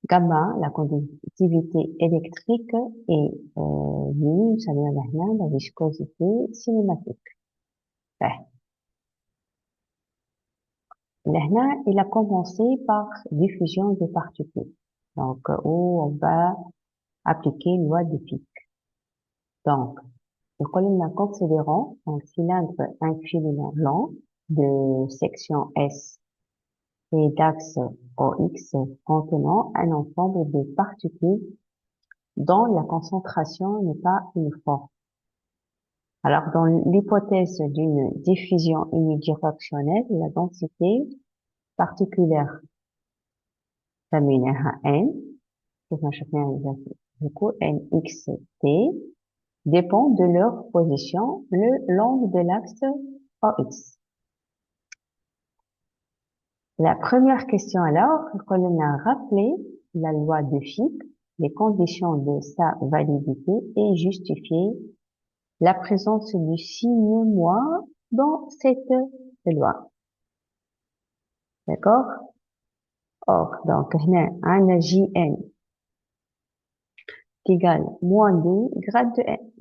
Gamma, la conductivité électrique, et nu, ça vient de la viscosité cinématique. Ben, là, il a commencé par diffusion des particules. Donc, où on va appliquer une loi de Fick. Donc, le colonne considérant un cylindre infiniment long de section S et d'axe OX contenant un ensemble de particules dont la concentration n'est pas uniforme. Alors, dans l'hypothèse d'une diffusion unidirectionnelle, la densité particulière terminée à n, du coup, nxt, dépend de leur position le long de l'axe OX. La première question alors, on a rappelé la loi de Fick, les conditions de sa validité et justifié la présence du signe moins dans cette loi. D'accord? Or, donc, on a un Jn qui égale moins d grade de n.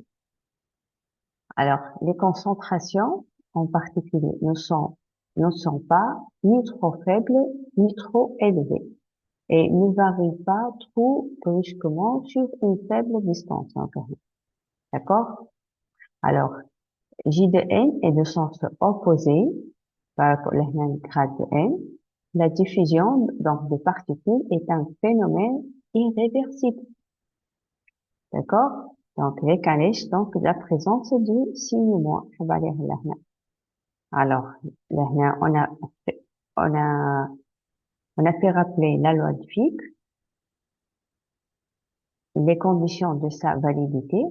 Alors, les concentrations en particulier ne sont pas ni trop faibles ni trop élevées et ne varient pas trop brusquement sur une faible distance encore. D'accord? Alors, J de n est de sens opposé par rapport à la grade de n. La diffusion donc des particules est un phénomène irréversible. D'accord? Donc, les calèches, donc, la présence du signe moins. Alors, là, on a, on a fait rappeler la loi de Fick, les conditions de sa validité,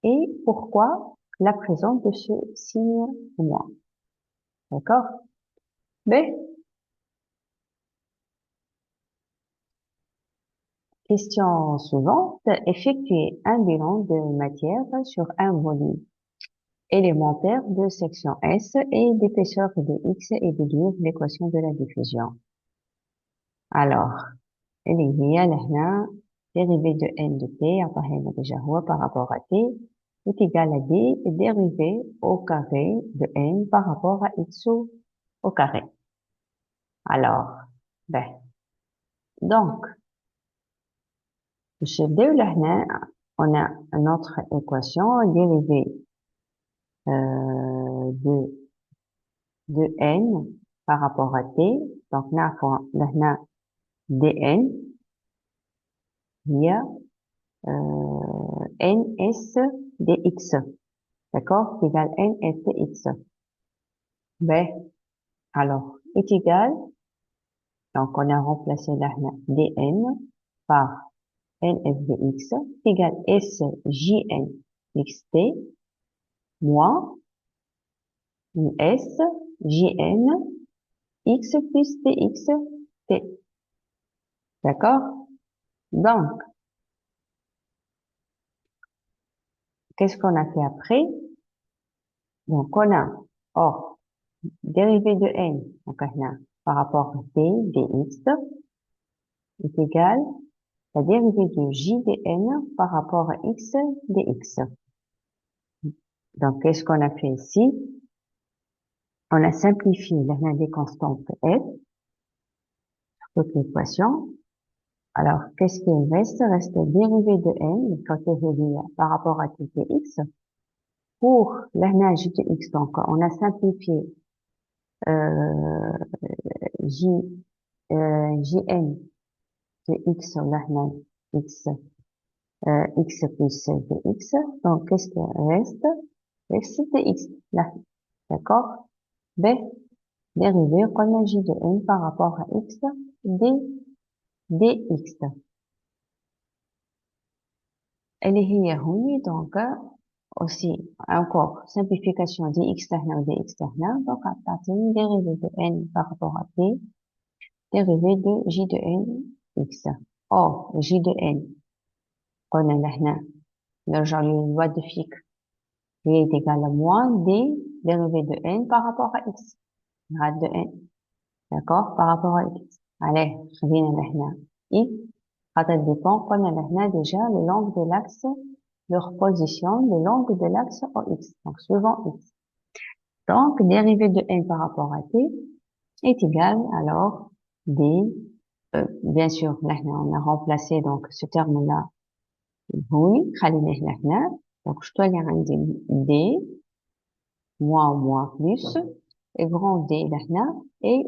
et pourquoi la présence de ce signe moins. D'accord? Mais, question suivante, effectuer un bilan de matière sur un volume élémentaire de section S et d'épaisseur de X et déduire l'équation de la diffusion. Alors, اللي هي لهنا dérivé de n de t, عطاها déjà هو par rapport à t, est égal à d dérivé au carré de n par rapport à x au carré. Alors, ben, donc, chez d لهنا, on a une autre équation dérivée de n par rapport à t. Donc, لهنا dn هي ns dx. D'accord? C'est égal ns dx. Ben, alors, est égal, donc on a remplacé là dn par ns dx, égal sjn xt moins sjn x plus dx t. D'accord? Donc, qu'est-ce qu'on a fait après? Donc, on a, or, dérivé de n, donc on a par rapport à t dx est égal la dérivée de j dn par rapport à x dx. Donc, qu'est-ce qu'on a fait ici? On a simplifié la des constantes f, toute l'équation. Alors, qu'est-ce qu'il reste? Reste la dérivée de n, quand c'est par rapport à t dx. Pour la j de x, donc, on a simplifié j, jn de x, la x, x plus dx. Donc, qu'est-ce qui reste? Reste dx, là. D'accord? B, dérivé, qu'on a j de n par rapport à x, dx. Elle est هوني, donc, aussi, encore, simplification dx تحنا و dx تحنا, donc, à partir dérivé de n par rapport à t, dérivé de j de n x. Or, j de n, قلنا لهنا, نرجع للoi de Fick, qui est égal à moins d dérivé de n par rapport à x, grade de n. D'accord? Par rapport à x. allez خلينا لهنا x ça dépend قلنا لهنا déjà le long de l'axe leur position le long de l'axe OX donc suivant x donc dérivée de n par rapport à t est égal alors d bien sûr là on a remplacé donc ce terme là oui خليناه لهنا donc je dois aller عندي d moins plus et grand d لهنا et